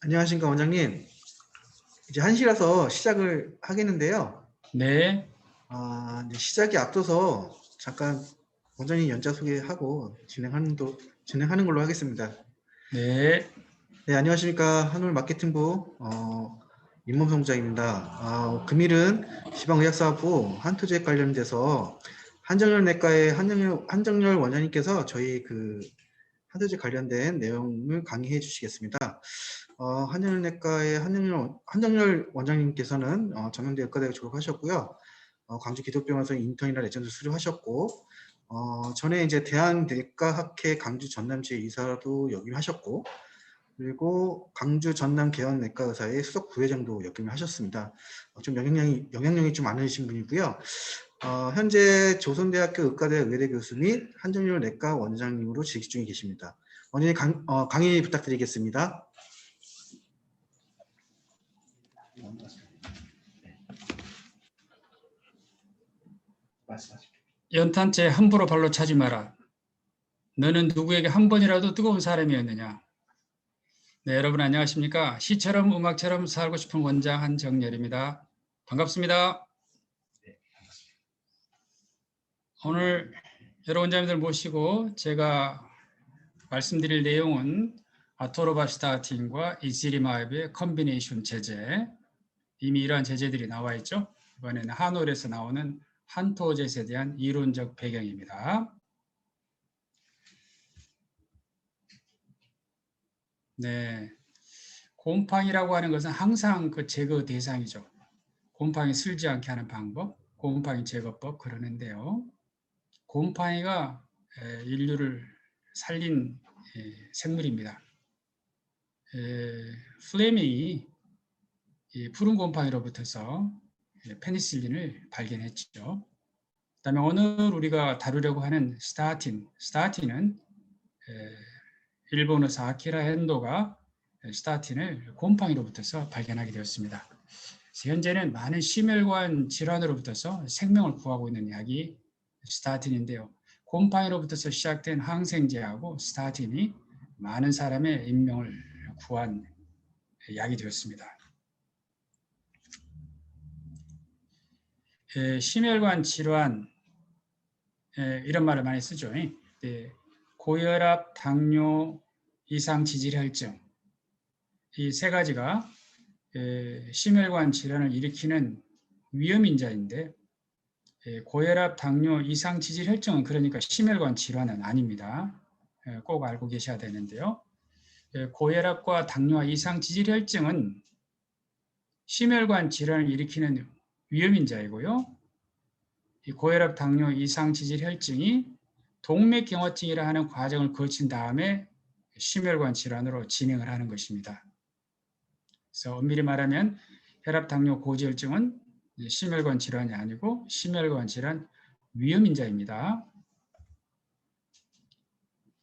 안녕하십니까 원장님. 이제 1시라서 시작을 하겠는데요. 네. 이제 시작에 앞서서 잠깐 원장님 연자 소개하고 진행하는 걸로 하겠습니다. 네. 네, 안녕하십니까. 한올 마케팅부 임범성 부장입니다. 금일은 지방의학사업부 한토제 관련돼서 한정열 내과의 한정열 원장님께서 저희 한토제 관련된 내용을 강의해 주시겠습니다. 한정열내과의 한정열 원장님께서는 전문대 의과대학 졸업하셨고요. 광주 기독병원에서 인턴이나 레전드 수료하셨고, 전에 이제 대한내과학회 광주 전남 제2사도 역임하셨고, 그리고 광주 전남 개원내과의사의 수석 부회장도 역임하셨습니다. 좀 영향력이 좀 많으신 분이고요. 현재 조선대학교 의과대학 의대 교수 및 한정열 내과 원장님으로 재직 중에 계십니다. 원장님 강의 부탁드리겠습니다. 연탄재 함부로 발로 차지 마라. 너는 누구에게 한 번이라도 뜨거운 사람이었느냐. 네, 여러분 안녕하십니까. 시처럼 음악처럼 살고 싶은 원장 한정열입니다. 반갑습니다. 오늘 여러 원장님들 모시고 제가 말씀드릴 내용은 아토로바스타틴과 이지리마입의 컨비네이션 제제, 이미 이러한 제제들이 나와 있죠. 이번에는 한올에서 나오는 한토제에 대한 이론적 배경입니다. 네, 곰팡이라고 하는 것은 항상 그 제거 대상이죠. 곰팡이 슬지 않게 하는 방법, 곰팡이 제거법 그러는데요. 곰팡이가 인류를 살린 생물입니다. 플레밍이 푸른 곰팡이로부터서 페니실린을 발견했죠. 그다음에 오늘 우리가 다루려고 하는 스타틴은 일본어사 아키라 엔도가 스타틴을 곰팡이로부터서 발견하게 되었습니다. 현재는 많은 심혈관 질환으로부터서 생명을 구하고 있는 약이 스타틴인데요. 곰팡이로부터서 시작된 항생제하고 스타틴이 많은 사람의 인명을 구한 약이 되었습니다. 심혈관 질환 이런 말을 많이 쓰죠. 고혈압, 당뇨, 이상지질혈증 이 세 가지가 심혈관 질환을 일으키는 위험인자인데 고혈압, 당뇨, 이상지질혈증은 그러니까 심혈관 질환은 아닙니다. 꼭 알고 계셔야 되는데요. 고혈압과 당뇨와 이상지질혈증은 심혈관 질환을 일으키는 위험인자이고요. 이 고혈압, 당뇨, 이상지질혈증이 동맥경화증이라 하는 과정을 거친 다음에 심혈관 질환으로 진행을 하는 것입니다. 그래서 엄밀히 말하면 혈압, 당뇨, 고지혈증은 심혈관 질환이 아니고 심혈관 질환 위험인자입니다.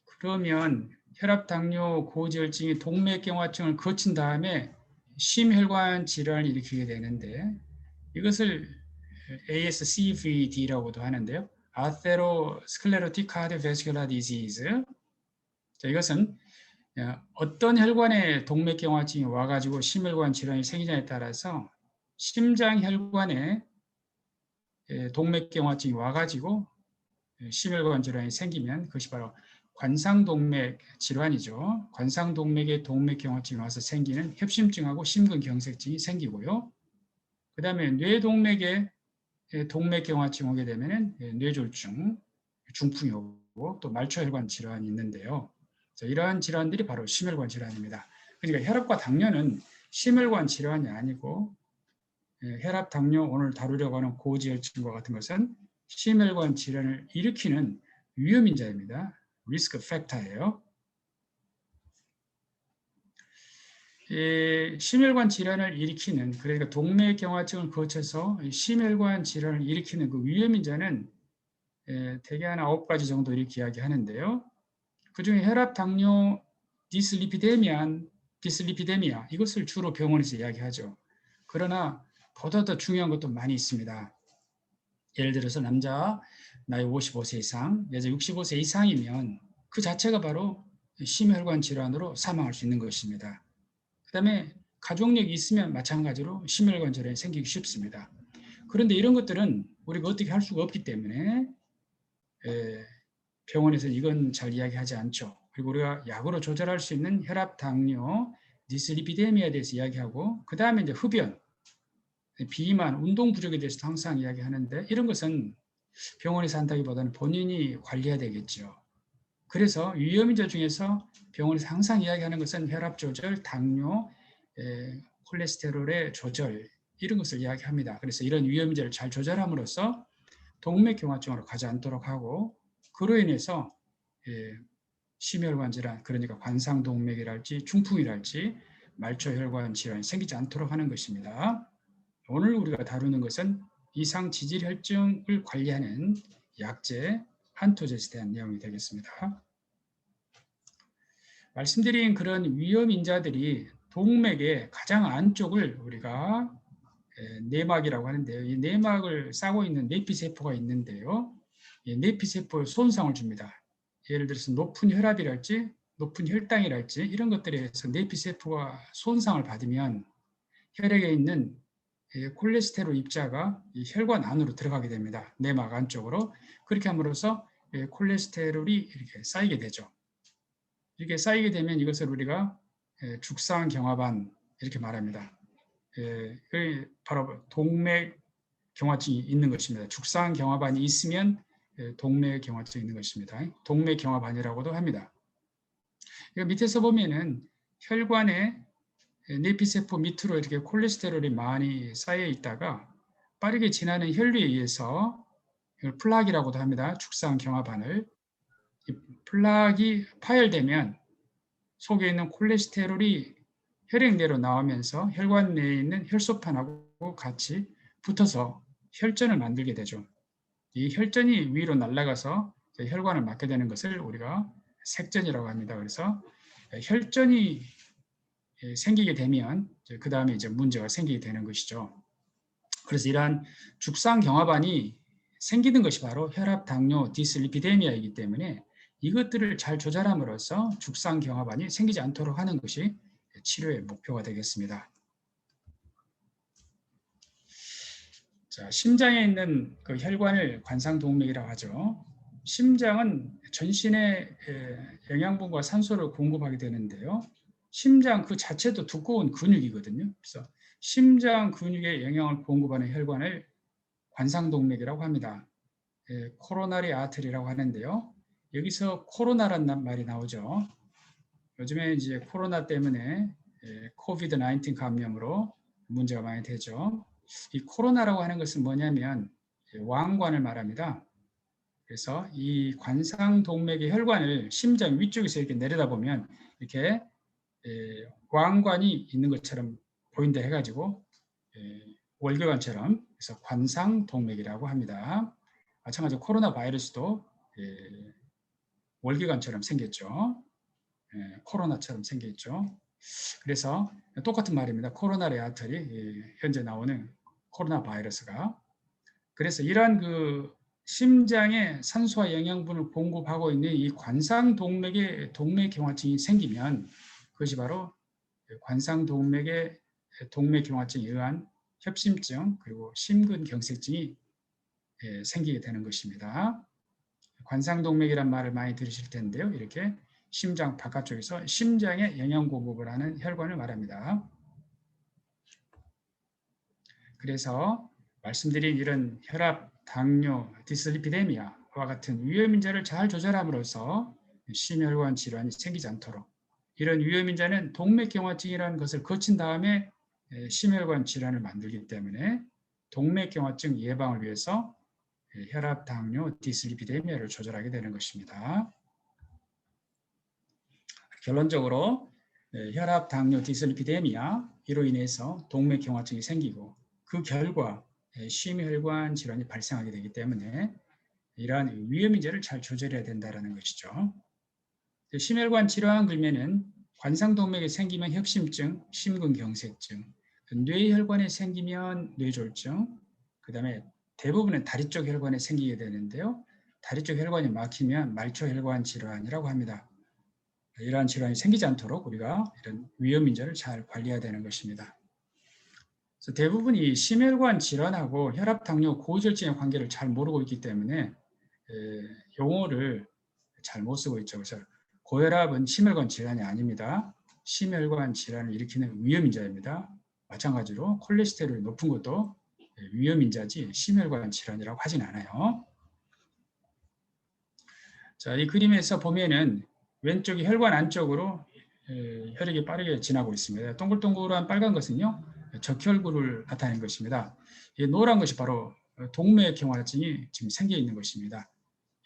그러면 혈압, 당뇨, 고지혈증이 동맥경화증을 거친 다음에 심혈관 질환을 일으키게 되는데 이것을 ASCVD라고도 하는데요. Atherosclerotic Cardiovascular Disease. 자, 이것은 어떤 혈관에 동맥경화증이 와가지고 심혈관 질환이 생기냐에 따라서 심장혈관에 동맥경화증이 와가지고 심혈관 질환이 생기면 그것이 바로 관상동맥 질환이죠. 관상동맥에 동맥경화증이 와서 생기는 협심증하고 심근경색증이 생기고요. 그 다음에 뇌동맥에 동맥경화증 오게 되면 뇌졸중, 중풍이 오고 또 말초혈관 질환이 있는데요. 이러한 질환들이 바로 심혈관 질환입니다. 그러니까 혈압과 당뇨는 심혈관 질환이 아니고 혈압, 당뇨, 오늘 다루려고 하는 고지혈증과 같은 것은 심혈관 질환을 일으키는 위험인자입니다. 리스크 팩터예요. 심혈관 질환을 일으키는 그러니까 동맥경화증을 거쳐서 심혈관 질환을 일으키는 그 위험인자는 대개 한 9가지 정도 이렇게 이야기하는데요. 그중에 혈압, 당뇨, 디슬리피데미아 이것을 주로 병원에서 이야기하죠. 그러나 보다 더 중요한 것도 많이 있습니다. 예를 들어서 남자 나이 55세 이상, 여자 65세 이상이면 그 자체가 바로 심혈관 질환으로 사망할 수 있는 것입니다. 그다음에 가족력이 있으면 마찬가지로 심혈관 질환이 생기기 쉽습니다. 그런데 이런 것들은 우리가 어떻게 할 수가 없기 때문에 병원에서는 이건 잘 이야기하지 않죠. 그리고 우리가 약으로 조절할 수 있는 혈압, 당뇨, 디슬리피데미아에 대해서 이야기하고 그 다음에 이제 흡연, 비만, 운동 부족에 대해서도 항상 이야기하는데 이런 것은 병원에서 한다기보다는 본인이 관리해야 되겠죠. 그래서 위험인자 중에서 병원에서 항상 이야기하는 것은 혈압 조절, 당뇨, 콜레스테롤의 조절 이런 것을 이야기합니다. 그래서 이런 위험인자를 잘 조절함으로써 동맥경화증으로 가지 않도록 하고 그로 인해서 심혈관 질환, 그러니까 관상동맥이랄지 중풍이랄지 말초혈관 질환이 생기지 않도록 하는 것입니다. 오늘 우리가 다루는 것은 이상 지질혈증을 관리하는 약제 한토제에 대한 내용이 되겠습니다. 말씀드린 그런 위험인자들이 동맥의 가장 안쪽을 우리가 내막이라고 하는데요. 이 내막을 싸고 있는 내피세포가 있는데요. 이 내피세포에 손상을 줍니다. 예를 들어서 높은 혈압이랄지 높은 혈당이랄지 이런 것들에 의해서 내피세포가 손상을 받으면 혈액에 있는 콜레스테롤 입자가 이 혈관 안으로 들어가게 됩니다. 내막 안쪽으로. 그렇게 함으로써 콜레스테롤이 이렇게 쌓이게 되죠. 이렇게 쌓이게 되면 이것을 우리가 죽상경화반 이렇게 말합니다. 바로 동맥경화증이 있는 것입니다. 죽상경화반이 있으면 동맥경화증이 있는 것입니다. 동맥경화반이라고도 합니다. 밑에서 보면은 혈관에 내피세포 밑으로 이렇게 콜레스테롤이 많이 쌓여 있다가 빠르게 지나는 혈류에 의해서 이걸 플락이라고도 합니다. 죽상경화반을. 이 플락이 파열되면 속에 있는 콜레스테롤이 혈액 내로 나오면서 혈관 내에 있는 혈소판하고 같이 붙어서 혈전을 만들게 되죠. 이 혈전이 위로 날아가서 혈관을 막게 되는 것을 우리가 색전이라고 합니다. 그래서 혈전이 생기게 되면 그 다음에 이제 문제가 생기게 되는 것이죠. 그래서 이러한 죽상경화반이 생기는 것이 바로 혈압, 당뇨, 디슬리피데미아이기 때문에 이것들을 잘 조절함으로써 죽상경화반이 생기지 않도록 하는 것이 치료의 목표가 되겠습니다. 자, 심장에 있는 그 혈관을 관상동맥이라고 하죠. 심장은 전신에 영양분과 산소를 공급하게 되는데요. 심장 그 자체도 두꺼운 근육이거든요. 그래서 심장 근육에 영양을 공급하는 혈관을 관상동맥이라고 합니다. 코로나리 아트리라고 하는데요. 여기서 코로나란 말이 나오죠. 요즘에 이제 코로나 때문에 코비드 19 감염으로 문제가 많이 되죠. 이 코로나라고 하는 것은 뭐냐면 왕관을 말합니다. 그래서 이 관상동맥의 혈관을 심장 위쪽에서 이렇게 내려다보면 이렇게 왕관이 있는 것처럼 보인다 해가지고 월계관처럼 그래서 관상동맥이라고 합니다. 마찬가지로 코로나 바이러스도 월계관처럼 생겼죠. 코로나처럼 생겼죠. 그래서 똑같은 말입니다. 코로나 레아털이 현재 나오는 코로나 바이러스가. 그래서 이러한 그 심장에 산소와 영양분을 공급하고 있는 이 관상동맥의 동맥경화증이 생기면 그것이 바로 관상동맥의 동맥경화증에 의한 협심증 그리고 심근경색증이 생기게 되는 것입니다. 관상동맥이란 말을 많이 들으실 텐데요. 이렇게 심장 바깥쪽에서 심장에 영양 공급을 하는 혈관을 말합니다. 그래서 말씀드린 이런 혈압, 당뇨, 디슬리피데미아와 같은 위험인자를 잘 조절함으로써 심혈관 질환이 생기지 않도록 이런 위험인자는 동맥경화증이라는 것을 거친 다음에 심혈관 질환을 만들기 때문에 동맥경화증 예방을 위해서 혈압, 당뇨, 디슬리피데미아를 조절하게 되는 것입니다. 결론적으로 혈압, 당뇨, 디슬리피데미아 이로 인해서 동맥경화증이 생기고 그 결과 심혈관 질환이 발생하게 되기 때문에 이러한 위험인자를 잘 조절해야 된다는 것이죠. 심혈관 질환 그러면은 관상동맥에 생기면 협심증, 심근경색증, 뇌혈관에 생기면 뇌졸중, 그 다음에 대부분은 다리 쪽 혈관에 생기게 되는데요. 다리 쪽 혈관이 막히면 말초혈관 질환이라고 합니다. 이러한 질환이 생기지 않도록 우리가 이런 위험 인자를 잘 관리해야 되는 것입니다. 그래서 대부분이 심혈관 질환하고 혈압, 당뇨, 고지혈증의 관계를 잘 모르고 있기 때문에 용어를 잘 못 쓰고 있죠. 그래서 고혈압은 심혈관 질환이 아닙니다. 심혈관 질환을 일으키는 위험 인자입니다. 마찬가지로 콜레스테롤이 높은 것도 위험 인자지 심혈관 질환이라고 하진 않아요. 자, 이 그림에서 보면은 왼쪽이 혈관 안쪽으로 혈액이 빠르게 지나고 있습니다. 동글동글한 빨간 것은요, 적혈구를 나타내는 것입니다. 이 노란 것이 바로 동맥경화증이 지금 생겨 있는 것입니다.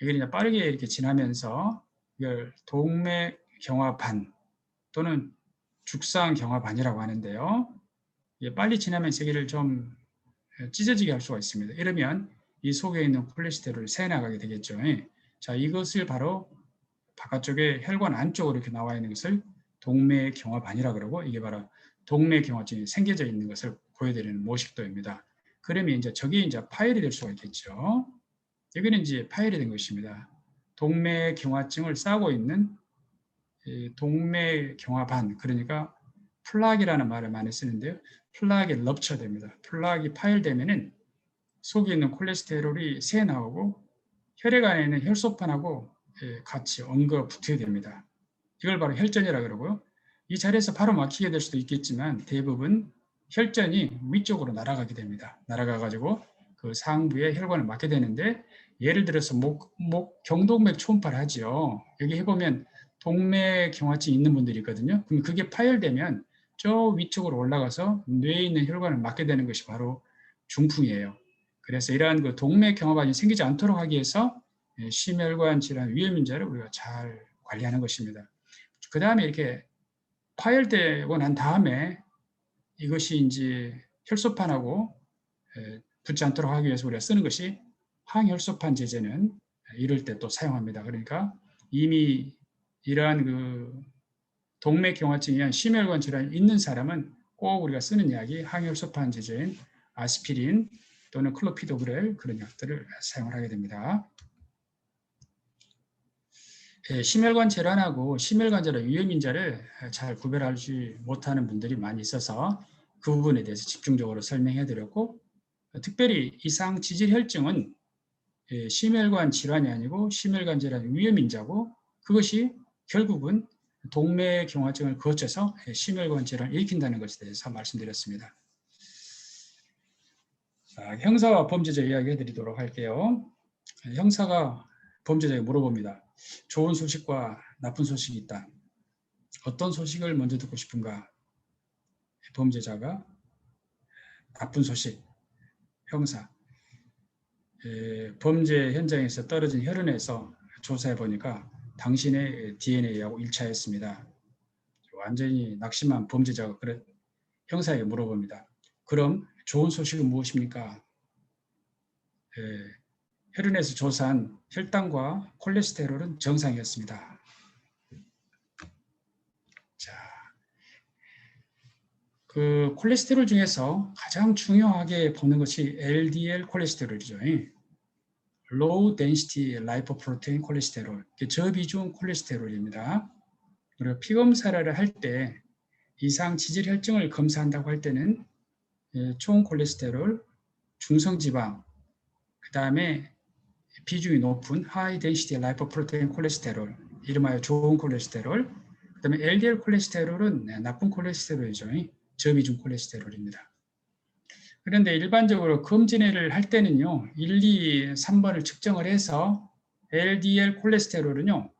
이게 이제 빠르게 이렇게 지나면서 이걸 동맥경화반 또는 죽상경화반이라고 하는데요. 빨리 지나면 세계를 좀 찢어지게 할 수가 있습니다. 이러면 이 속에 있는 콜레스테롤이 새나가게 되겠죠. 자, 이것을 바로 바깥쪽에 혈관 안쪽으로 이렇게 나와 있는 것을 동맥경화반이라 그러고 이게 바로 동맥경화증이 생겨져 있는 것을 보여드리는 모식도입니다. 그러면 이제 저게 이제 파열이 될 수가 있겠죠. 여기는 이제 파열이 된 것입니다. 동맥경화증을 싸고 있는 동맥경화반, 그러니까 플락이라는 말을 많이 쓰는데요. 플락이 럽처됩니다. 플락이 파열되면은 속에 있는 콜레스테롤이 새 나오고 혈액 안에 있는 혈소판하고 같이 엉겨 붙어야 됩니다. 이걸 바로 혈전이라고 그러고요. 이 자리에서 바로 막히게 될 수도 있겠지만 대부분 혈전이 위쪽으로 날아가게 됩니다. 날아가가지고 그 상부에 혈관을 막게 되는데 예를 들어서 경동맥 초음파를 하죠. 여기 해보면 동맥경화증 있는 분들이 있거든요. 그럼 그게 파열되면 저 위쪽으로 올라가서 뇌에 있는 혈관을 막게 되는 것이 바로 중풍이에요. 그래서 이러한 그 동맥경화반이 생기지 않도록 하기 위해서 심혈관 질환 위험 인자를 우리가 잘 관리하는 것입니다. 그 다음에 이렇게 파열되고 난 다음에 이것이 이제 혈소판하고 붙지 않도록 하기 위해서 우리가 쓰는 것이 항혈소판 제제는 이럴 때 또 사용합니다. 그러니까 이미 이러한 그 동맥경화증에 의한 심혈관 질환이 있는 사람은 꼭 우리가 쓰는 약이 항혈소판 제제인 아스피린 또는 클로피도그렐 그런 약들을 사용을 하게 됩니다. 심혈관 질환하고 심혈관 질환 위험 인자를 잘 구별하지 못하는 분들이 많이 있어서 그 부분에 대해서 집중적으로 설명해 드렸고, 특별히 이상 지질 혈증은 심혈관 질환이 아니고 심혈관 질환 위험 인자고, 그것이 결국은 동맥경화증을 거쳐서 심혈관 질환을 일으킨다는 것에 대해서 말씀드렸습니다. 형사와 범죄자 이야기해 드리도록 할게요. 형사가 범죄자에게 물어봅니다. 좋은 소식과 나쁜 소식이 있다. 어떤 소식을 먼저 듣고 싶은가? 범죄자가 나쁜 소식. 형사. 범죄 현장에서 떨어진 혈흔에서 조사해 보니까 당신의 DNA하고 일치하였습니다. 완전히 낙심한 범죄자가 형사에게 물어봅니다. 그럼 좋은 소식은 무엇입니까? 혈흔에서 조사한 혈당과 콜레스테롤은 정상이었습니다. 자, 그 콜레스테롤 중에서 가장 중요하게 보는 것이 LDL 콜레스테롤이죠. Low Density Lipoprotein 콜레스테롤, 저비중 콜레스테롤입니다. 그리고 피 검사를 할 때 이상 지질 혈증을 검사한다고 할 때는 총 콜레스테롤, 중성지방, 그 다음에 비중이 높은 High Density Lipoprotein 콜레스테롤, 이름하여 좋은 콜레스테롤, 그 다음에 LDL 콜레스테롤은 나쁜 콜레스테롤이죠. 저비중 콜레스테롤입니다. 그런데 일반적으로 검진을 할 때는요, 1, 2, 3번을 측정을 해서 LDL 콜레스테롤은요,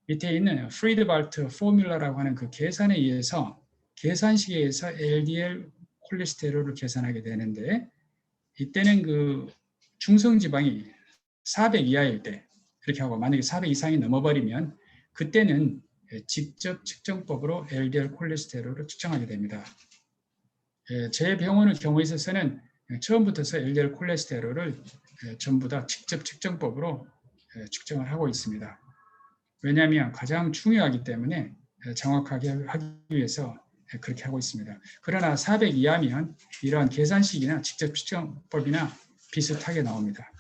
밑에 있는 프리드발트 포뮬러라고 하는 그 계산에 의해서 계산식에 의해서 LDL 콜레스테롤을 계산하게 되는데, 이때는 그 중성지방이 400 이하일 때 이렇게 하고, 만약에 400 이상이 넘어버리면 그때는 직접 측정법으로 LDL 콜레스테롤을 측정하게 됩니다. 제 병원의 경우에 있어서는 처음부터 LDL 콜레스테롤을 전부 다 직접 측정법으로 측정을 하고 있습니다. 왜냐하면 가장 중요하기 때문에 정확하게 하기 위해서 그렇게 하고 있습니다. 그러나 400 이하면 이러한 계산식이나 직접 측정법이나 비슷하게 나옵니다.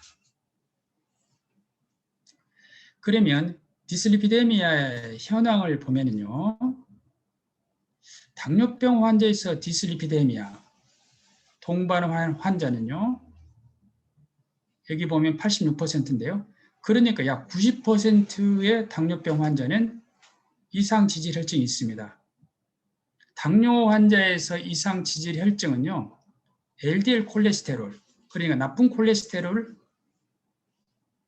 그러면 디슬리피데미아의 현황을 보면은요. 당뇨병 환자에서 디슬리피데미아 동반 환자는요. 여기 보면 86%인데요. 그러니까 약 90%의 당뇨병 환자는 이상 지질 혈증이 있습니다. 당뇨 환자에서 이상 지질 혈증은요. LDL 콜레스테롤, 그러니까 나쁜 콜레스테롤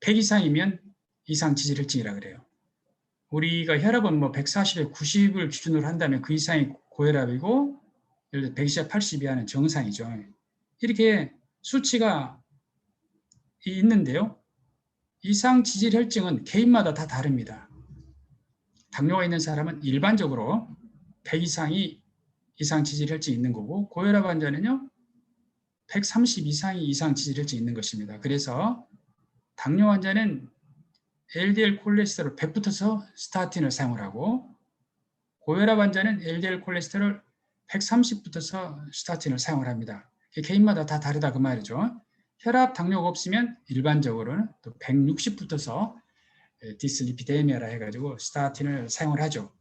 100 이상이면 이상 지질 혈증이라 그래요. 우리가 혈압은 뭐 140에 90을 기준으로 한다면 그 이상이 고혈압이고, 예를 들어 120에 80 이하는 정상이죠. 이렇게 수치가 있는데요. 이상 지질 혈증은 개인마다 다 다릅니다. 당뇨가 있는 사람은 일반적으로 100 이상이 이상 지질 혈증이 있는 거고, 고혈압 환자는요 130 이상이 이상 지질 혈증이 있는 것입니다. 그래서 당뇨 환자는 LDL 콜레스테롤 100부터서 스타틴을 사용을 하고, 고혈압 환자는 LDL 콜레스테롤 130부터서 스타틴을 사용을 합니다. 개인마다 다 다르다 그 말이죠. 혈압 당뇨가 없으면 일반적으로는 또 160부터서 디슬리피데미아라 해가지고 스타틴을 사용을 하죠.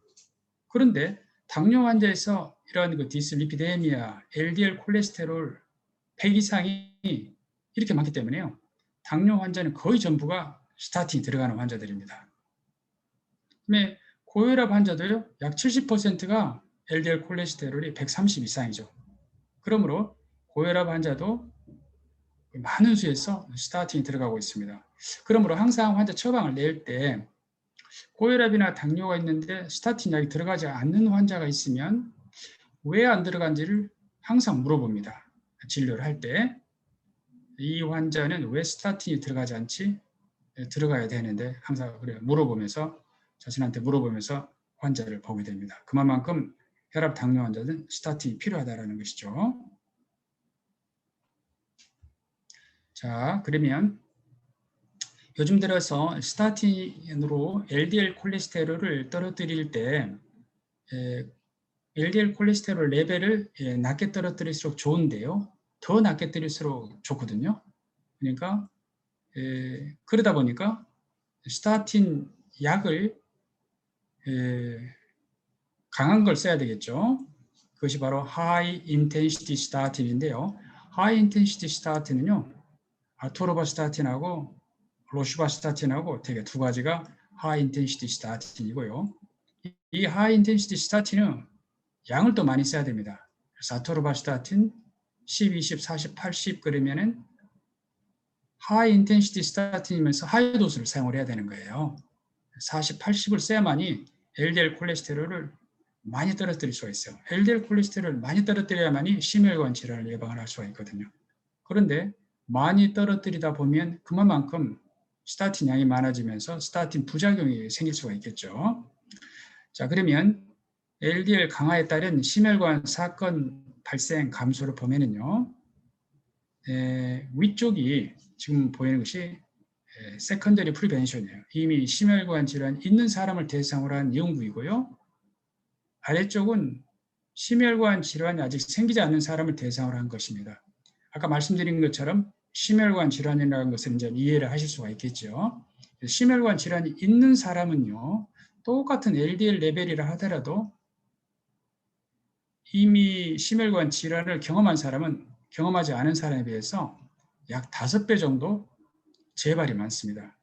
그런데 당뇨 환자에서 이런 그 디슬리피데미아, LDL 콜레스테롤 100 이상이 이렇게 많기 때문에요. 당뇨 환자는 거의 전부가 스타틴이 들어가는 환자들입니다. 그다음에 고혈압 환자도요, 약 70%가 LDL 콜레스테롤이 130 이상이죠. 그러므로 고혈압 환자도 많은 수에서 스타틴이 들어가고 있습니다. 그러므로 항상 환자 처방을 낼 때 고혈압이나 당뇨가 있는데 스타틴 약이 들어가지 않는 환자가 있으면 왜 안 들어간지를 항상 물어봅니다. 진료를 할 때 이 환자는 왜 스타틴이 들어가지 않지? 들어가야 되는데 항상 그래요. 물어보면서 자신한테 물어보면서 환자를 보게 됩니다. 그만큼 혈압 당뇨 환자는 스타틴이 필요하다는 것이죠. 자, 그러면 요즘 들어서 스타틴으로 LDL 콜레스테롤을 떨어뜨릴 때 LDL 콜레스테롤 레벨을 낮게 떨어뜨릴수록 좋은데요. 더 낮게 떨어뜨릴수록 좋거든요. 그러니까 그러다 보니까 스타틴 약을 강한 걸 써야 되겠죠. 그것이 바로 High Intensity Statin인데요. High Intensity Statin은요. 아토로바스타틴하고 로슈바스타틴하고 되게 두 가지가 High Intensity Statin이고요. 이 High Intensity Statin은 양을 또 많이 써야 됩니다. 그래서 아토로바스타틴 10, 20, 40, 80 그러면은 High Intensity Statin이면서 하이 도수를 사용을 해야 되는 거예요. 40, 80을 써야만이 LDL 콜레스테롤을 많이 떨어뜨릴 수가 있어요. LDL 콜레스테롤을 많이 떨어뜨려야만이 심혈관 질환을 예방을 할 수가 있거든요. 그런데 많이 떨어뜨리다 보면 그만큼 스타틴 양이 많아지면서 스타틴 부작용이 생길 수가 있겠죠. 자, 그러면 LDL 강화에 따른 심혈관 사건 발생 감소를 보면은요, 위쪽이 지금 보이는 것이 세컨더리 프리벤션이에요. 이미 심혈관 질환 있는 사람을 대상으로 한 연구이고요. 아래쪽은 심혈관 질환이 아직 생기지 않는 사람을 대상으로 한 것입니다. 아까 말씀드린 것처럼 심혈관 질환이라는 것을 이제 이해를 하실 수가 있겠죠. 심혈관 질환이 있는 사람은요, 똑같은 LDL 레벨이라 하더라도 이미 심혈관 질환을 경험한 사람은 경험하지 않은 사람에 비해서 약 5배 정도 재발이 많습니다.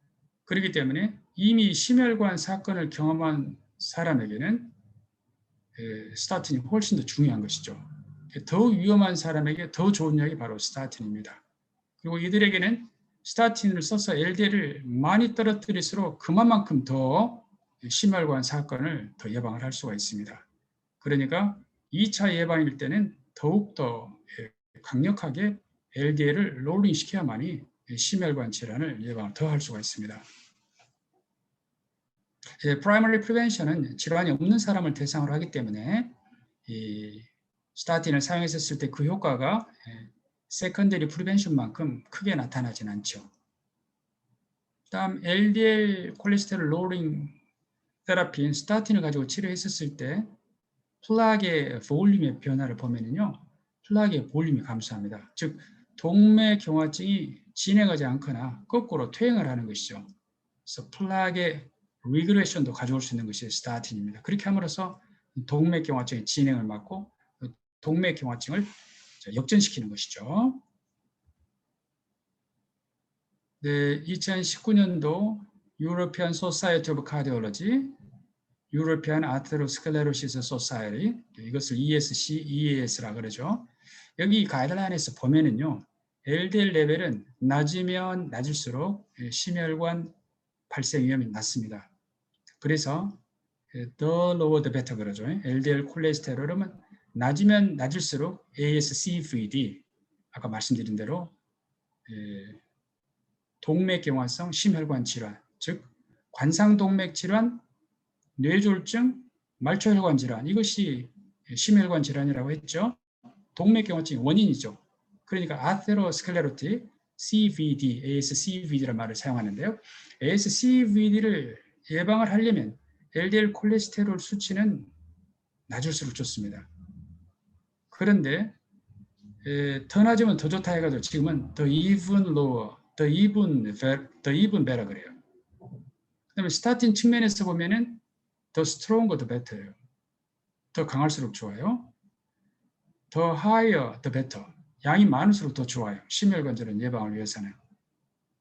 그렇기 때문에 이미 심혈관 사건을 경험한 사람에게는 스타틴이 훨씬 더 중요한 것이죠. 더 위험한 사람에게 더 좋은 약이 바로 스타틴입니다. 그리고 이들에게는 스타틴을 써서 LDL을 많이 떨어뜨릴수록 그만큼 더 심혈관 사건을 더 예방을 할 수가 있습니다. 그러니까 2차 예방일 때는 더욱더 강력하게 LDL을 롤링 시켜야만이 심혈관 질환을 예방을 더 할 수가 있습니다. 프라이머리 프리벤션은 질환이 없는 사람을 대상으로 하기 때문에 이 스타틴을 사용했을 때 그 효과가 세컨더리 프리벤션만큼 크게 나타나진 않죠. 다음 LDL 콜레스테롤 로링 테라피인 스타틴을 가지고 치료했었을 때 플락의 볼륨의 변화를 보면요, 플락의 볼륨이 감소합니다. 즉 동맥경화증이 진행하지 않거나 거꾸로 퇴행을 하는 것이죠. 그래서 플락의 리그레션도 가져올 수 있는 것이 스타틴입니다. 그렇게 함으로써 동맥경화증의 진행을 막고 동맥경화증을 역전시키는 것이죠. 네, 2019년도 European Society of Cardiology, European Atherosclerosis Society, 이것을 ESC, EAS라 그러죠. 여기 가이드라인에서 보면은요, LDL 레벨은 낮으면 낮을수록 심혈관 발생 위험이 낮습니다. 그래서 the lower the better 그러죠. LDL 콜레스테롤은 낮으면 낮을수록 ASCVD, 아까 말씀드린 대로 동맥경화성 심혈관 질환, 즉 관상동맥 질환, 뇌졸중, 말초혈관 질환, 이것이 심혈관 질환이라고 했죠. 동맥경화증의 원인이죠. 그러니까 아테로스클레로틱 CVD, ASCVD라는 말을 사용하는데요. ASCVD를 예방을 하려면 LDL 콜레스테롤 수치는 낮을수록 좋습니다. 그런데 더 낮으면 더 좋다 해가지고 지금은 the even lower, the even better 그래요. 그다음에 스타틴 측면에서 보면은 the stronger the better예요. 더 강할수록 좋아요. the higher the better. 양이 많을수록 더 좋아요. 심혈관 질환 예방을 위해서는.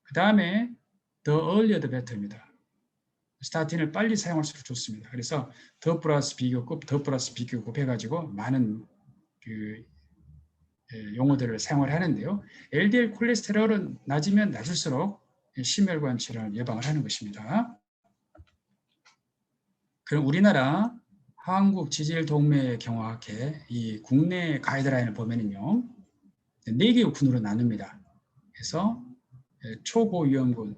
그 다음에 the earlier the better입니다. 스타틴을 빨리 사용할수록 좋습니다. 그래서 더 플러스 비교급, 더 플러스 비교급 해가지고 많은 용어들을 사용을 하는데요. LDL 콜레스테롤은 낮으면 낮을수록 심혈관 질환을 예방을 하는 것입니다. 그럼 우리나라 한국지질동맥경화학회 이 국내 가이드라인을 보면은요, 4개의 군으로 나눕니다. 그래서 초고위험군,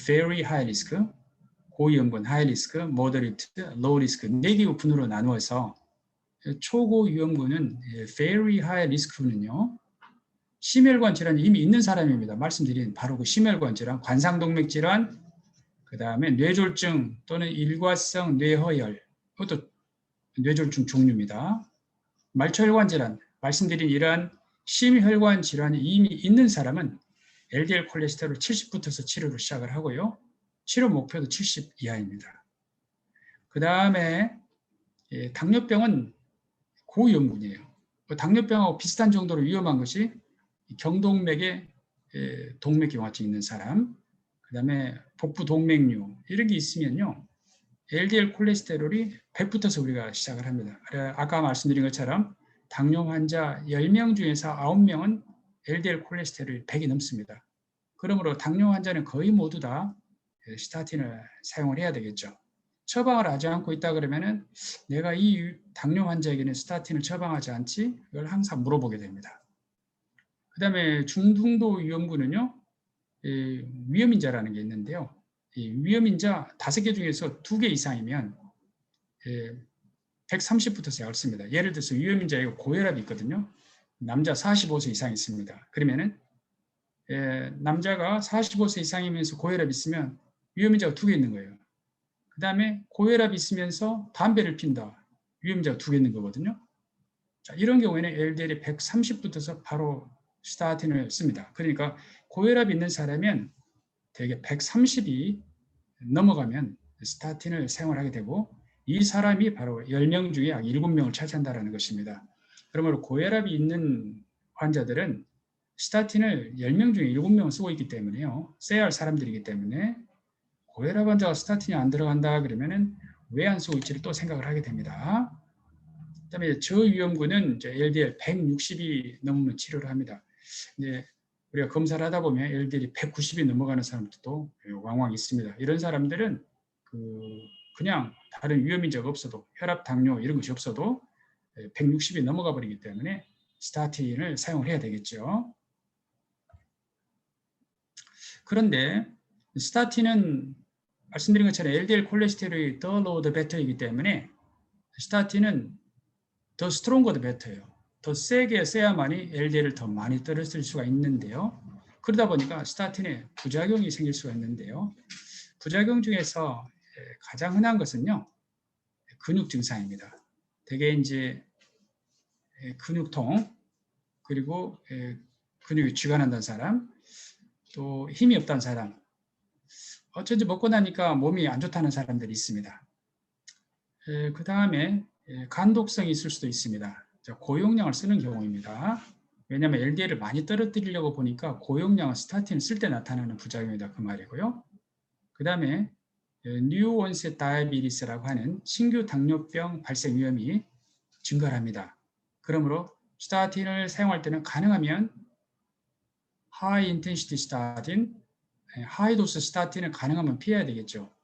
very high risk, 고위험군, high risk, moderate, low risk 4개의 군으로 나누어서 초고위험군은 very high risk군은요, 심혈관 질환이 이미 있는 사람입니다. 말씀드린 바로 그 심혈관 질환, 관상동맥 질환, 그 다음에 뇌졸중 또는 일과성 뇌허혈, 그것도 뇌졸중 종류입니다. 말초혈관 질환, 말씀드린 이러한 심혈관 질환이 이미 있는 사람은 LDL 콜레스테롤 70부터서 치료를 시작을 하고요. 치료 목표도 70 이하입니다. 그 다음에 당뇨병은 고위험군이에요. 당뇨병하고 비슷한 정도로 위험한 것이 경동맥에 동맥경화증 있는 사람, 그 다음에 복부 동맥류 이런 게 있으면요, LDL 콜레스테롤이 100부터서 우리가 시작을 합니다. 아까 말씀드린 것처럼 당뇨 환자 10명 중에서 9명은 LDL 콜레스테롤이 100이 넘습니다. 그러므로 당뇨 환자는 거의 모두 다 스타틴을 사용을 해야 되겠죠. 처방을 하지 않고 있다 그러면은 내가 이 당뇨 환자에게는 스타틴을 처방하지 않지? 이걸 항상 물어보게 됩니다. 그 다음에 중등도 위험군은요, 위험인자라는 게 있는데요. 이 위험인자 5개 중에서 2개 이상이면 130부터 시작습니다. 예를 들어서 위험인자에 고혈압이 있거든요. 남자 45세 이상 있습니다. 그러면은 남자가 45세 이상이면서 고혈압이 있으면 위험인자가 2개 있는 거예요. 그 다음에 고혈압이 있으면서 담배를 핀다. 위험인자가 2개 있는 거거든요. 자, 이런 경우에는 LDL이 130부터서 바로 스타틴을 씁니다. 그러니까 고혈압이 있는 사람은 대개 130이 넘어가면 스타틴을 사용을 하게 되고, 이 사람이 바로 10명 중에 약 7명을 차지한다는 것입니다. 그러므로 고혈압이 있는 환자들은 스타틴을 10명 중에 7명을 쓰고 있기 때문에요. 써야 할 사람들이기 때문에 고혈압 환자가 스타틴이 안 들어간다 그러면은 왜 안 쓰고 있지를 또 생각을 하게 됩니다. 그다음에 저위험군은 LDL 160이 넘으면 치료를 합니다. 이제 우리가 검사를 하다 보면 LDL이 190이 넘어가는 사람들도 왕왕 있습니다. 이런 사람들은 그냥 다른 위험인자가 없어도, 혈압, 당뇨 이런 것이 없어도 160이 넘어가 버리기 때문에 스타틴을 사용을 해야 되겠죠. 그런데 스타틴은 말씀드린 것처럼 LDL 콜레스테롤이 the lower the better이기 때문에 스타틴은 the stronger the better예요. 더 세게 써야만이 LDL을 더 많이 떨어뜨릴 수가 있는데요. 그러다 보니까 스타틴에 부작용이 생길 수가 있는데요. 부작용 중에서 가장 흔한 것은요, 근육 증상입니다. 대개 이제 근육통, 그리고 근육이 쥐가 난다는 사람, 또 힘이 없다는 사람, 어쩐지 먹고 나니까 몸이 안 좋다는 사람들이 있습니다. 그 다음에 간독성이 있을 수도 있습니다. 고용량을 쓰는 경우입니다. 왜냐하면 LDL을 많이 떨어뜨리려고 보니까 고용량은 스타틴을 쓸 때 나타나는 부작용이다 그 말이고요. 그 다음에 뉴 온셋 다이아비티스라고 하는 신규 당뇨병 발생 위험이 증가합니다. 그러므로 스타틴을 사용할 때는 가능하면 하이 인텐시티 스타틴, 하이 도스 스타틴을 가능하면 피해야 되겠죠.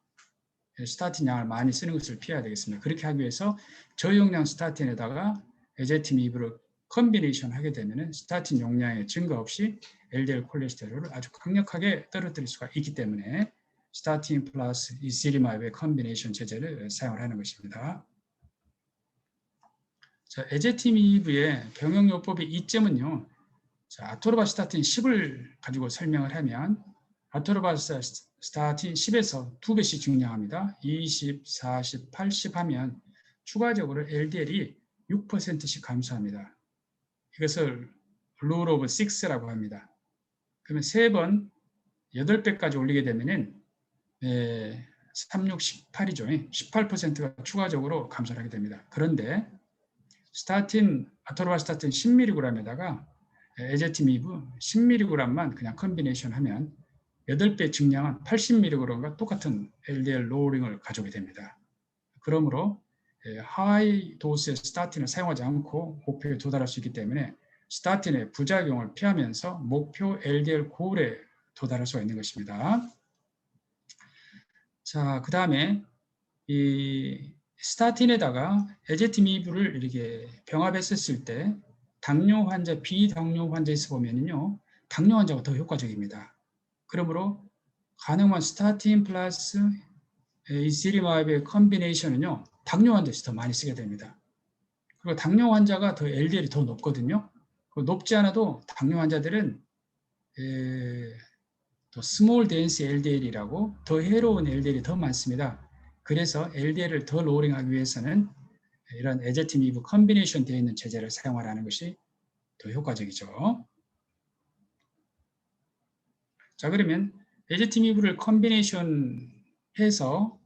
스타틴 양을 많이 쓰는 것을 피해야 되겠습니다. 그렇게 하기 위해서 저용량 스타틴에다가 에제티미브를 컨비네이션 하게 되면 스타틴 용량의 증가 없이 LDL 콜레스테롤을 아주 강력하게 떨어뜨릴 수가 있기 때문에 스타틴 플러스 이시리마입의 컨비네이션 제제를 사용을 하는 것입니다. 자, 에제티미브의 병용요법의 이점은요. 자, 아토르바스타틴 10을 가지고 설명을 하면 아토르바스타틴 10에서 2배씩 증량합니다. 20, 40, 80 하면 추가적으로 LDL이 6%씩 감소합니다. 이것을 rule of 6라고 합니다. 그러면 3번 8배까지 올리게 되면은 3, 6, 18이죠. 18%가 추가적으로 감소를 하게 됩니다. 그런데 스타틴, 아토르바스타틴 10mg에다가 에제티미브 10mg만 그냥 컨비네이션 하면 8배 증량한 80mg과 똑같은 LDL 로우링을 가져오게 됩니다. 그러므로 하이 도스의 스타틴을 사용하지 않고 목표에 도달할 수 있기 때문에 스타틴의 부작용을 피하면서 목표 LDL 고울에 도달할 수가 있는 것입니다. 자, 그 다음에 이 스타틴에다가 에제티미브를 이렇게 병합했었을 때 당뇨 환자, 비당뇨 환자에서 보면요, 당뇨 환자가 더 효과적입니다. 그러므로 가능한 스타틴 플러스 이시리마입의 컨비네이션은요, 당뇨 환자에서 더 많이 쓰게 됩니다. 그리고 당뇨 환자가 더 LDL이 더 높거든요. 높지 않아도 당뇨 환자들은 더 스몰 덴스 LDL이라고 더 해로운 LDL이 더 많습니다. 그래서 LDL을 더 로링하기 위해서는 이런 에제티미브 컨비네이션 되어 있는 제제를 사용하라는 것이 더 효과적이죠. 자, 그러면 에제티미브를 컨비네이션 해서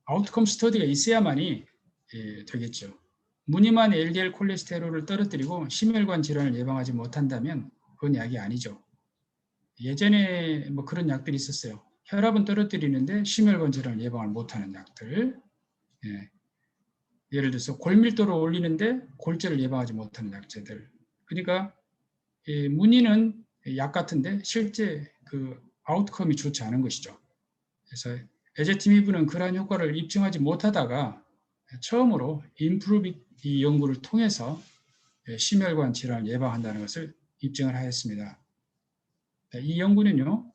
아웃컴 스터디가 있어야만이 되겠죠. 무늬만 LDL 콜레스테롤을 떨어뜨리고 심혈관 질환을 예방하지 못한다면 그건 약이 아니죠. 예전에 뭐 그런 약들이 있었어요. 혈압은 떨어뜨리는데 심혈관 질환을 예방을 못하는 약들. 예를 들어서 골밀도를 올리는데 골절을 예방하지 못하는 약제들. 그러니까 문의는 약 같은데 실제 그 아웃컴이 좋지 않은 것이죠. 그래서 에제티미브는 그러한 효과를 입증하지 못하다가 처음으로 임프루비 연구를 통해서 심혈관 질환을 예방한다는 것을 입증을 하였습니다. 이 연구는요,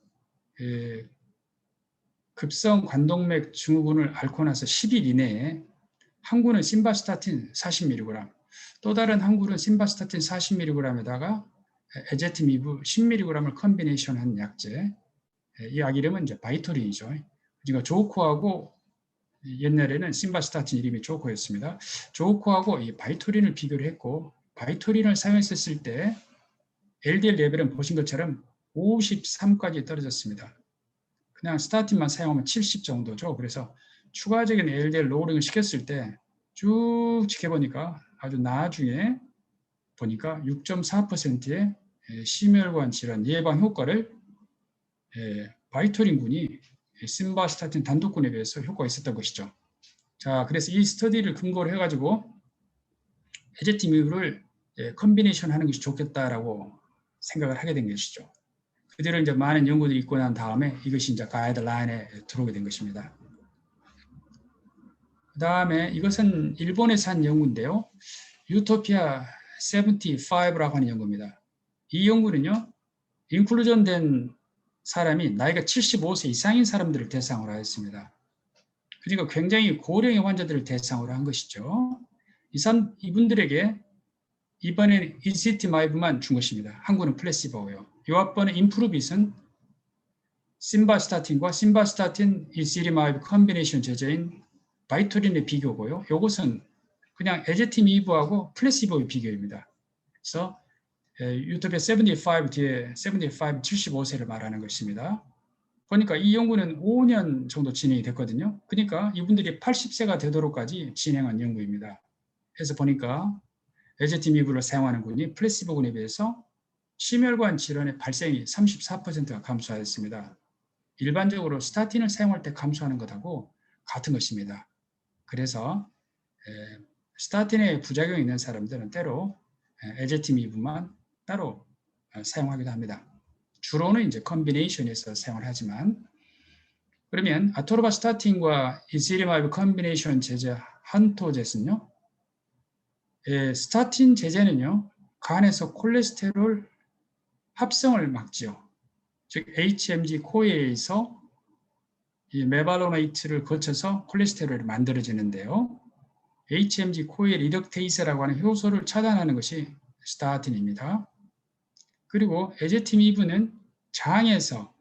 급성 관동맥 증후군을 앓고 나서 10일 이내에 한 군은 심바스타틴 40mg, 또 다른 한 군은 심바스타틴 40mg에다가 에제티미브 10mg을 컨비네이션한 약제, 이 약 이름은 이제 바이토린이죠. 그러니까 조코하고 옛날에는 심바스타틴 이름이 조코였습니다. 조코하고 이 바이토린을 비교를 했고, 바이토린을 사용했을 때 LDL 레벨은 보신 것처럼 53까지 떨어졌습니다. 그냥 스타틴만 사용하면 70 정도죠. 그래서 추가적인 LDL 로우링을 시켰을 때 쭉 지켜보니까 아주 나중에 보니까 6.4%의 심혈관 질환 예방 효과를 바이토린군이 심바스타틴 단독군에 비해서 효과가 있었던 것이죠. 자, 그래서 이 스터디를 근거로 해가지고 에제티미브를 컨비네이션 하는 것이 좋겠다라고 생각을 하게 된 것이죠. 그대로 이제 많은 연구들이 있고 난 다음에 이것이 이제 가이드라인에 들어오게 된 것입니다. 그 다음에 이것은 일본에서 한 연구인데요. 유토피아 75라고 하는 연구입니다. 이 연구는요, 인클루전 된 사람이 나이가 75세 이상인 사람들을 대상으로 하였습니다. 그러니까 굉장히 고령의 환자들을 대상으로 한 것이죠. 이분들에게 이번에는 이시티마이브만 준 것입니다. 한 군은 플래시보고요. 요 앞번에 인프루빗은 심바스타틴과 심바스타틴 이시리마이브 컨비네이션 제제인 바이토린의 비교고요. 이것은 그냥 에제티미브하고 플래시보의 비교입니다. 그래서 유토피아 75 뒤에 75, 75세를 말하는 것입니다. 보니까 이 연구는 5년 정도 진행이 됐거든요. 그러니까 이분들이 80세가 되도록까지 진행한 연구입니다. 그래서 보니까 에제티미브를 사용하는 군이 플래시보군에 비해서 심혈관 질환의 발생이 34%가 감소하였습니다. 일반적으로 스타틴을 사용할 때 감소하는 것하고 같은 것입니다. 그래서 스타틴의 부작용이 있는 사람들은 때로 에제티미브만 따로 사용하기도 합니다. 주로는 이제 컨비네이션에서 사용을 하지만, 그러면 아토르바스타틴과 이시리마이브 컨비네이션 제제 한토제는요, 스타틴 제제는요 간에서 콜레스테롤 합성을 막지요. 즉 HMG 코에서 이 메발로네이트를 거쳐서 콜레스테롤이 만들어지는데요. HMG 코엘 이덕테이스라고 하는 효소를 차단하는 것이 스타틴입니다. 그리고 에제티미브는 장에서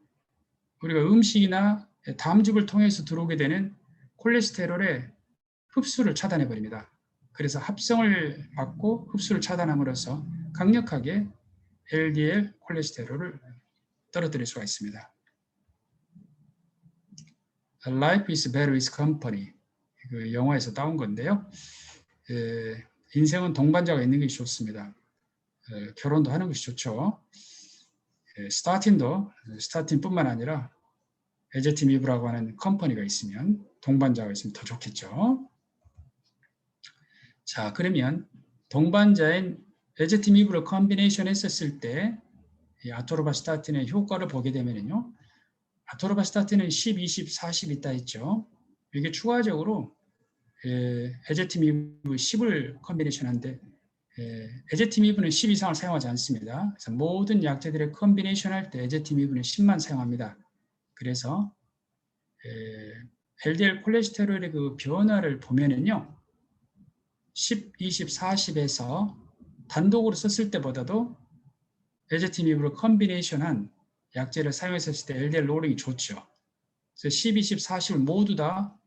우리가 음식이나 담즙을 통해서 들어오게 되는 콜레스테롤의 흡수를 차단해 버립니다. 그래서 합성을 막고 흡수를 차단함으로써 강력하게 LDL 콜레스테롤을 떨어뜨릴 수가 있습니다. Life is better with company. 그 영화에서 따온 건데요. 인생은 동반자가 있는 것이 좋습니다. 결혼도 하는 것이 좋죠. 스타틴뿐만 아니라 에제티미브라고 하는 컴퍼니가 있으면, 동반자가 있으면 더 좋겠죠. 자, 그러면 동반자인 에제티미브를 컨비네이션 했었을 때 이 아토르바스타틴의 효과를 보게 되면요, 아토르바스타틴은 10, 20, 40 있다 했죠. 이게 추가적으로 에제티미브 10을 컨비네이션한데 에제티미브는 10 이상을 사용하지 않습니다. 그래서 모든 약제들의 컨비네이션 할 때 에제티미브는 10만 사용합니다. 그래서 LDL 콜레스테롤의 그 변화를 보면은요, 10, 20, 40에서 단독으로 썼을 때보다도 에제티미브를 컨비네이션한 약제를 사용했을 때 LDL 로링이 좋죠. 그래서 10, 20, 40을 모두 다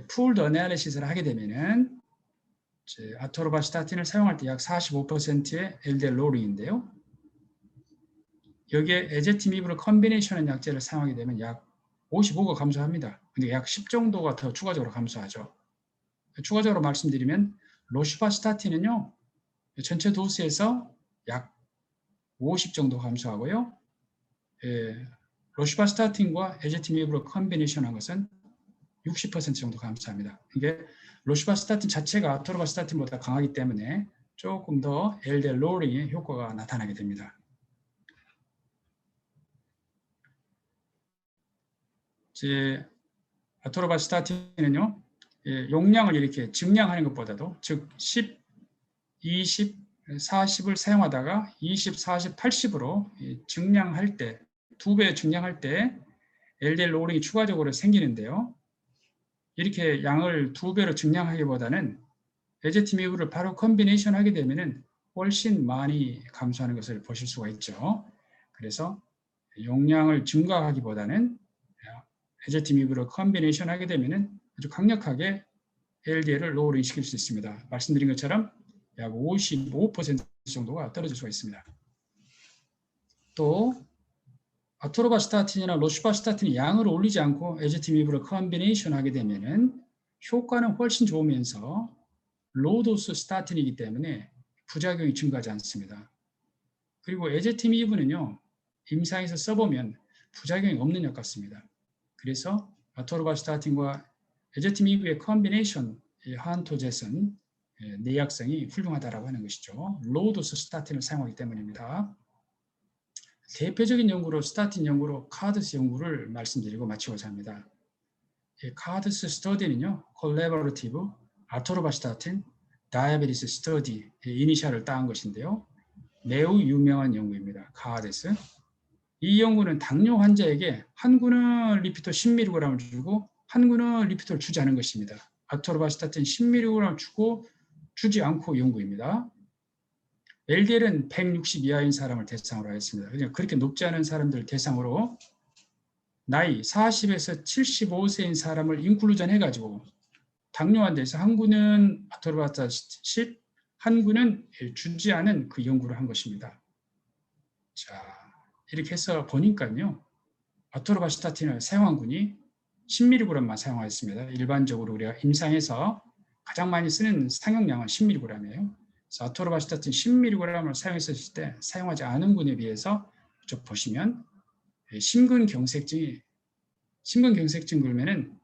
풀드 어나리시스를 하게 되면은 아토르바스타틴을 사용할 때 약 45%의 LDL 로링인데요. 여기에 에제티미브를 컨비네이션한 약제를 사용하게 되면 약 55가 감소합니다. 근데 약 10 정도가 더 추가적으로 감소하죠. 추가적으로 말씀드리면 로슈바스타틴은요, 전체 도수에서 약 50 정도 감소하고요. 로슈바스타틴과 에제티미브를 컨비네이션한 것은 60% 정도 감소합니다. 이게 로슈바스타틴 자체가 아토르바스타틴보다 강하기 때문에 조금 더 LDL 로링의 효과가 나타나게 됩니다. 아토르바스타틴은요, 용량을 이렇게 증량하는 것보다도, 즉 10, 20, 40을 사용하다가 20, 40, 80으로 증량할 때, 2배 증량할 때 LDL 로링이 추가적으로 생기는데요. 이렇게 양을 2배로 증량하기보다는 에제티미브를 바로 컨비네이션 하게 되면 훨씬 많이 감소하는 것을 보실 수가 있죠. 그래서 용량을 증가하기보다는 에제티미브를 컨비네이션 하게 되면 아주 강력하게 LDL을 로우링 시킬 수 있습니다. 말씀드린 것처럼 약 55% 정도가 떨어질 수가 있습니다. 또 아토르바스타틴이나 로슈바스타틴이 양을 올리지 않고 에제티미브를 컨비네이션 하게 되면은 효과는 훨씬 좋으면서 로도스 스타틴이기 때문에 부작용이 증가하지 않습니다. 그리고 에제티미브는요, 임상에서 써보면 부작용이 없는 약 같습니다. 그래서 아토르바스타틴과 에제티미브의 컨비네이션 한토젯은 내약성이 훌륭하다고 하는 것이죠. 로도스 스타틴을 사용하기 때문입니다. 대표적인 연구로 스타틴 연구로 카드스 연구를 말씀드리고 마치고자 합니다. 카드스 스터디는요, 콜래버러티브 아토르바스타틴 다이아베티스 스터디 이니셜을 따온 것인데요. 매우 유명한 연구입니다. 카드스. 이 연구는 당뇨 환자에게 한 군을 리피톨 10mg을 주고 한 군을 리피톨을 주지 않은 것입니다. 아토르바스타틴 10mg 주지 않고 연구입니다. LDL은 160 이하인 사람을 대상으로 했습니다. 그냥 그렇게 높지 않은 사람들 대상으로 나이 40에서 75세인 사람을 인클루전 해가지고 당뇨 환자에서 한 군은 아토르바스타틴 10, 한 군은 주지 않은 그 연구를 한 것입니다. 자, 이렇게 해서 보니까요, 아토르바시타틴을 사용한 군이 10mg만 사용하였습니다. 일반적으로 우리가 임상에서 가장 많이 쓰는 상용량은 10mg이에요. 그래서 아토르바시타틴 10mg을 사용했을 때 사용하지 않은 군에 비해서 쭉 보시면 심근경색증 그러면은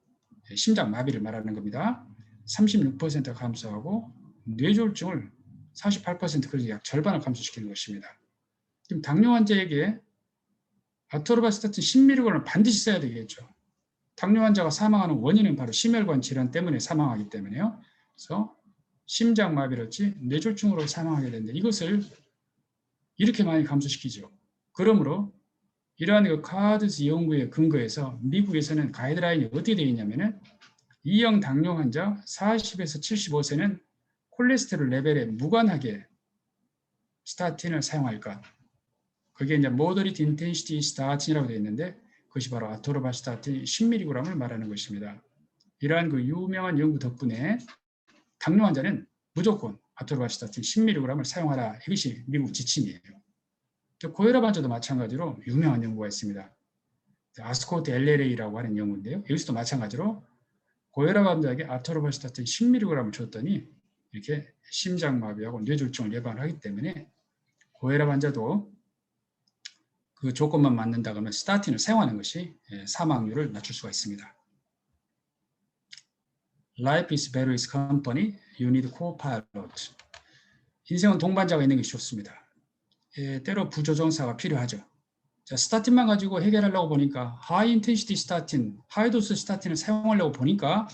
심장 마비를 말하는 겁니다. 36% 감소하고 뇌졸중을 48% 그래서 약 절반을 감소시키는 것입니다. 지금 당뇨 환자에게 아토르바시타틴 10mg을 반드시 써야 되겠죠. 당뇨 환자가 사망하는 원인은 바로 심혈관 질환 때문에 사망하기 때문에요. 그래서 심장마비랄지 뇌졸중으로 사망하게 되는데 이것을 이렇게 많이 감소시키죠. 그러므로 이러한 그 카드스 연구의 근거에서 미국에서는 가이드라인이 어떻게 되어 있냐면은 2형 당뇨 환자 40에서 75세는 콜레스테롤 레벨에 무관하게 스타틴을 사용할 것. 그게 이제 moderate intensity statin이라고 되어 있는데 그것이 바로 아토르바시타틴 10mg을 말하는 것입니다. 이러한 그 유명한 연구 덕분에 당뇨 환자는 무조건 아토르바시타틴 10mg을 사용하라. 이것이 미국 지침이에요. 고혈압 환자도 마찬가지로 유명한 연구가 있습니다. 아스코트 LLA라고 하는 연구인데요. 여기서도 마찬가지로 고혈압 환자에게 아토르바시타틴 10mg을 줬더니 이렇게 심장마비하고 뇌졸중을 예방하기 때문에 고혈압 환자도 그 조건만 맞는다 그러면 스타틴을 사용하는 것이 사망률을 낮출 수가 있습니다. Life is better is company. You need co-pilot. 인생은 동반자가 있는 것이 좋습니다. 때로 부조종사가 필요하죠. 자, 스타틴만 가지고 해결하려고 보니까 하이 인텐시티 스타틴, 하이도스 스타틴을 사용하려고 보니까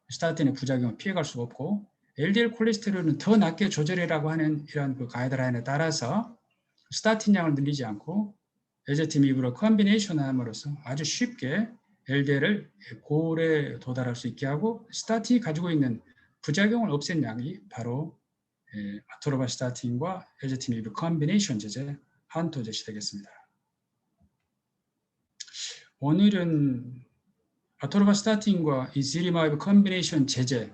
스타틴의 부작용을 피해갈 수가 없고 LDL 콜레스테롤은 더 낮게 조절해라고 하는 이런 그 가이드라인에 따라서 스타틴 양을 늘리지 않고 에제티미브로 컨비네이션 함으로써 아주 쉽게 LDL을 고에 도달할 수 있게 하고 스타틴이 가지고 있는 부작용을 없앤 약이 바로 아토르바시타틴과 에제티미브 컨비네이션 제제 한토제시 되겠습니다. 오늘은 아토르바시타틴과 이지리마이브 컨비네이션 제제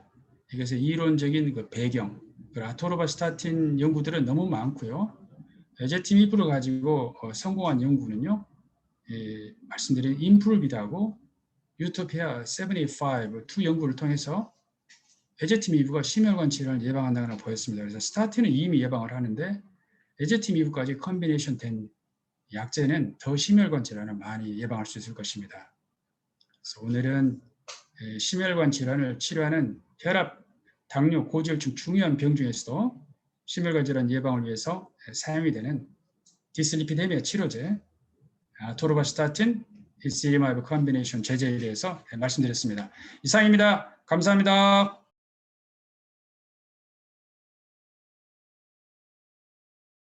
이것의 이론적인 그 배경, 아토르바시타틴 연구들은 너무 많고요. 에제티미브를 가지고 성공한 연구는요, 말씀드린 임프루비드하고 유토피아 75 두 연구를 통해서 에제티미브가 심혈관 질환을 예방한다는 걸 보였습니다. 그래서 스타틴은 이미 예방을 하는데 에제티미브까지 컨비네이션 된 약제는 더 심혈관 질환을 많이 예방할 수 있을 것입니다. 그래서 오늘은 심혈관 질환을 치료하는 혈압, 당뇨, 고지혈증 중요한 병 중에서도 심혈관 질환 예방을 위해서 사용이 되는 디슬리피데미아 치료제 아토르바시타틴, 이지리마이브 컨비네이션 제제에 대해서 말씀드렸습니다. 이상입니다. 감사합니다.